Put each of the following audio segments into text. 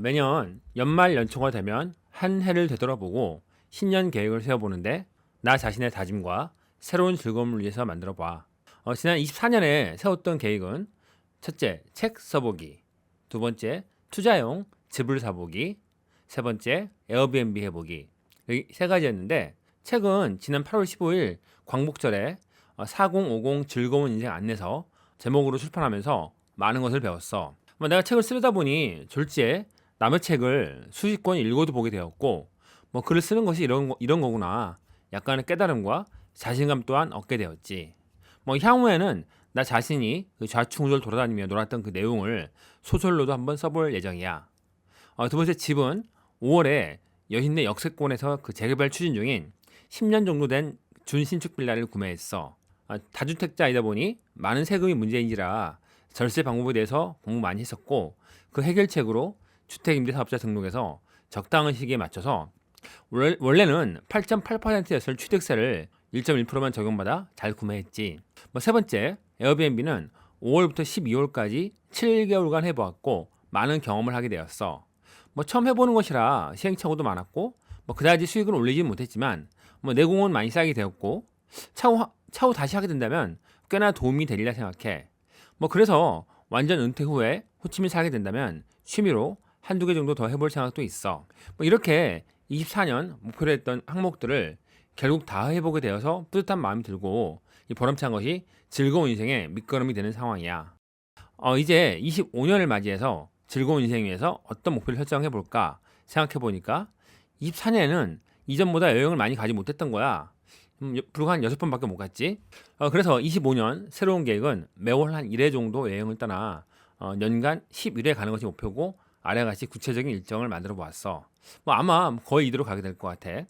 매년 연말 연초가 되면 한 해를 되돌아보고 신년 계획을 세워보는데 나 자신의 다짐과 새로운 즐거움을 위해서 만들어봐. 지난 24년에 세웠던 계획은 첫째, 책 써보기. 두 번째, 투자용 집을 사보기. 세 번째, 에어비앤비 해보기. 이 세 가지였는데 책은 지난 8월 15일 광복절에 4050 즐거운 인생 안내서 제목으로 출판하면서 많은 것을 배웠어. 내가 책을 쓰다 보니 졸지에 남의 책을 수십 권 읽어도 보게 되었고, 글을 쓰는 것이 이런 거구나. 약간의 깨달음과 자신감 또한 얻게 되었지. 향후에는 나 자신이 그 좌충우돌 돌아다니며 놀았던 그 내용을 소설로도 한번 써볼 예정이야. 두 번째, 집은 5월에 여신내 역세권에서 그 재개발 추진 중인 10년 정도 된 준신축 빌라를 구매했어. 다주택자이다 보니 많은 세금이 문제인지라 절세 방법에 대해서 공부 많이 했었고, 그 해결책으로 주택임대사업자 등록에서 적당한 시기에 맞춰서 원래는 8.8%였을 취득세를 1.1%만 적용받아 잘 구매했지. 세 번째, 에어비앤비는 5월부터 12월까지 7개월간 해보았고 많은 경험을 하게 되었어. 처음 해보는 것이라 시행착오도 많았고, 그다지 수익을 올리진 못했지만 내공은 많이 쌓이게 되었고, 차후 다시 하게 된다면 꽤나 도움이 되리라 생각해. 그래서 완전 은퇴 후에 호치민 살게 된다면 취미로 한두 개 정도 더 해볼 생각도 있어. 이렇게 24년 목표로 했던 항목들을 결국 다 해보게 되어서 뿌듯한 마음이 들고, 이 보람찬 것이 즐거운 인생의 밑거름이 되는 상황이야. 이제 25년을 맞이해서 즐거운 인생 위해서 어떤 목표를 설정해 볼까 생각해 보니까 24년에는 이전보다 여행을 많이 가지 못했던 거야. 불과 한 6번밖에 못 갔지. 그래서 25년 새로운 계획은 매월 한 1회 정도 여행을 떠나 연간 11회 가는 것이 목표고, 아래와 같이 구체적인 일정을 만들어 보았어. 아마 거의 이대로 가게 될 것 같아.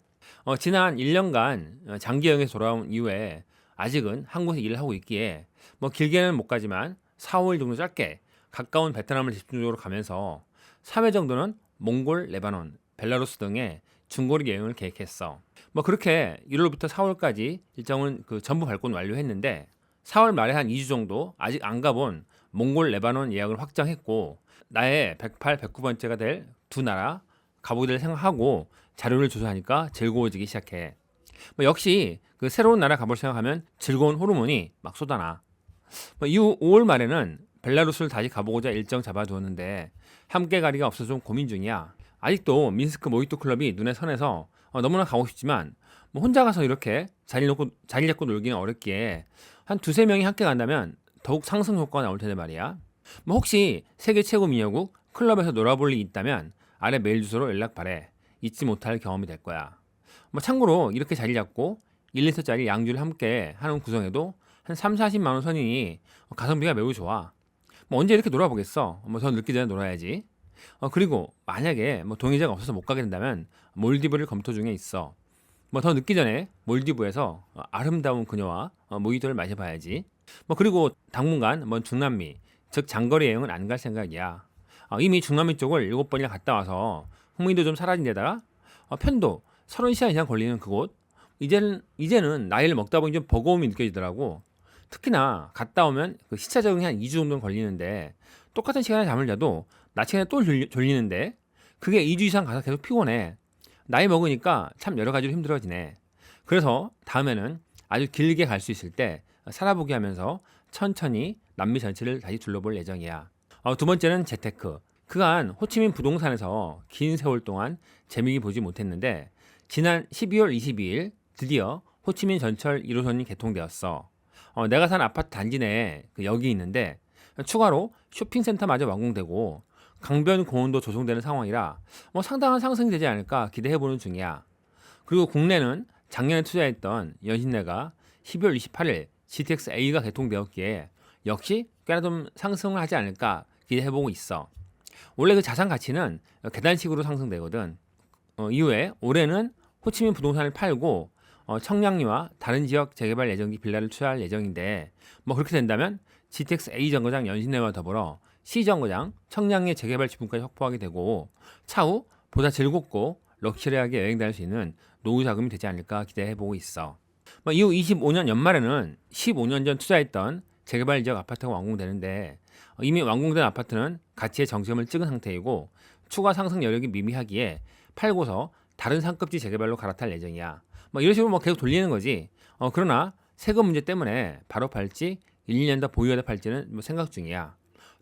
지난 1년간 장기 여행에서 돌아온 이후에 아직은 한국에서 일을 하고 있기에 길게는 못 가지만 4, 5일 정도 짧게 가까운 베트남을 집중적으로 가면서 3회 정도는 몽골, 레바논, 벨라루스 등의 중거리 여행을 계획했어. 그렇게 1월부터 4월까지 일정은 전부 밟고 완료했는데, 4월 말에 한 2주 정도 아직 안 가본 몽골, 레바논 예약을 확정했고, 나의 108, 109번째가 될 두 나라 가보게 될 생각하고 자료를 조사하니까 즐거워지기 시작해. 역시 그 새로운 나라 가볼 생각하면 즐거운 호르몬이 막 쏟아나. 이후 5월 말에는 벨라루스를 다시 가보고자 일정 잡아두었는데 함께 가리가 없어서 좀 고민 중이야. 아직도 민스크 모히또 클럽이 눈에 선해서 너무나 가고 싶지만 혼자 가서 이렇게 자리 잡고 놀기는 어렵기에 한 두세 명이 함께 간다면 더욱 상승 효과가 나올 텐데 말이야. 혹시 세계 최고 미녀국 클럽에서 놀아볼 일이 있다면 아래 메일 주소로 연락 바래. 잊지 못할 경험이 될 거야. 참고로 이렇게 자리 잡고 1리터짜리 양주를 함께 하는 구성에도 한 3, 40만 원 선이니 가성비가 매우 좋아. 언제 이렇게 놀아보겠어. 더 늦기 전에 놀아야지. 그리고 만약에 동의자가 없어서 못 가게 된다면 몰디브를 검토 중에 있어. 더 늦기 전에 몰디브에서 아름다운 그녀와 모히또를 마셔봐야지. 그리고 당분간 중남미, 즉 장거리 여행은 안 갈 생각이야. 이미 중남미 쪽을 7번이나 갔다 와서 흥미도 좀 사라진 데다가 편도 30시간 이상 걸리는 그곳, 이제는 나이를 먹다 보니 좀 버거움이 느껴지더라고. 특히나 갔다 오면 그 시차 적응이 한 2주 정도는 걸리는데, 똑같은 시간에 잠을 자도 낮 시간에 또 졸리는데, 그게 2주 이상 가서 계속 피곤해. 나이 먹으니까 참 여러 가지로 힘들어지네. 그래서 다음에는 아주 길게 갈 수 있을 때 살아보게 하면서 천천히 남미 전체를 다시 둘러볼 예정이야. 두 번째는 재테크. 그간 호치민 부동산에서 긴 세월 동안 재미있게 보지 못했는데, 지난 12월 22일 드디어 호치민 전철 1호선이 개통되었어. 내가 산 아파트 단지 내에 역이 있는데 추가로 쇼핑센터마저 완공되고 강변 공원도 조성되는 상황이라 상당한 상승이 되지 않을까 기대해보는 중이야. 그리고 국내는 작년에 투자했던 연신내가 12월 28일 GTX-A가 개통되었기에 역시 꽤나 좀 상승을 하지 않을까 기대해보고 있어. 원래 그 자산 가치는 계단식으로 상승되거든. 이후에 올해는 호치민 부동산을 팔고 청량리와 다른 지역 재개발 예정지 빌라를 투자할 예정인데, 그렇게 된다면 GTX-A 정거장 연신내와 더불어 C 정거장 청량리 재개발 지분까지 확보하게 되고, 차후 보다 즐겁고 럭셔리하게 여행 다닐 수 있는 노후 자금이 되지 않을까 기대해보고 있어. 이후 25년 연말에는 15년 전 투자했던 재개발 지역 아파트가 완공되는데, 이미 완공된 아파트는 가치의 정점을 찍은 상태이고 추가 상승 여력이 미미하기에 팔고서 다른 상급지 재개발로 갈아탈 예정이야. 뭐 이런 식으로 뭐 계속 돌리는 거지. 그러나 세금 문제 때문에 바로 팔지 1, 2년 더 보유하다 팔지는 뭐 생각 중이야.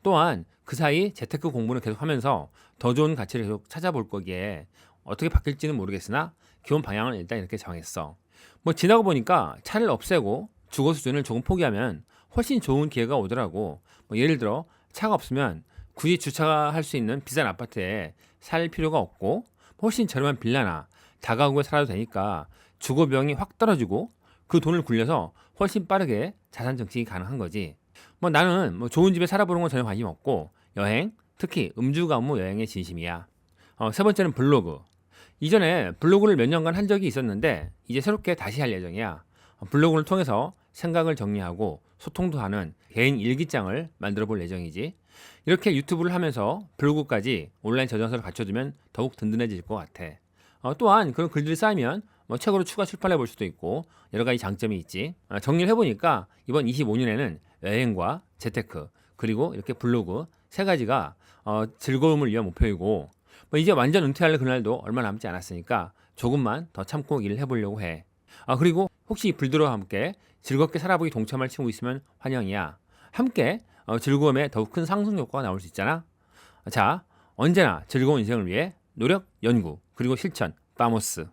또한 그 사이 재테크 공부는 계속 하면서 더 좋은 가치를 계속 찾아볼 거기에 어떻게 바뀔지는 모르겠으나 기본 방향은 일단 이렇게 정했어. 뭐 지나고 보니까 차를 없애고 주거 수준을 조금 포기하면 훨씬 좋은 기회가 오더라고. 뭐 예를 들어 차가 없으면 굳이 주차할 수 있는 비싼 아파트에 살 필요가 없고 훨씬 저렴한 빌라나 다가구에 살아도 되니까 주거 비용이 확 떨어지고 그 돈을 굴려서 훨씬 빠르게 자산 정착이 가능한 거지. 뭐 나는 뭐 좋은 집에 살아보는 건 전혀 관심 없고 여행, 특히 음주 가무 여행에 진심이야. 세 번째는 블로그. 이전에 블로그를 몇 년간 한 적이 있었는데 이제 새롭게 다시 할 예정이야. 블로그를 통해서 생각을 정리하고 소통도 하는 개인 일기장을 만들어 볼 예정이지. 이렇게 유튜브를 하면서 블로그까지 온라인 저장소를 갖춰두면 더욱 든든해질 것 같아. 또한 그런 글들이 쌓이면 뭐 책으로 추가 출판해 볼 수도 있고 여러 가지 장점이 있지. 정리를 해보니까 이번 25년에는 여행과 재테크 그리고 이렇게 블로그 세 가지가 즐거움을 위한 목표이고 뭐 이제 완전 은퇴할 그날도 얼마 남지 않았으니까 조금만 더 참고 일을 해보려고 해. 그리고 혹시 불들어와 함께 즐겁게 살아보기 동참할 친구 있으면 환영이야. 함께 즐거움에 더욱 큰 상승 효과가 나올 수 있잖아. 자, 언제나 즐거운 인생을 위해 노력, 연구, 그리고 실천, 빠모스.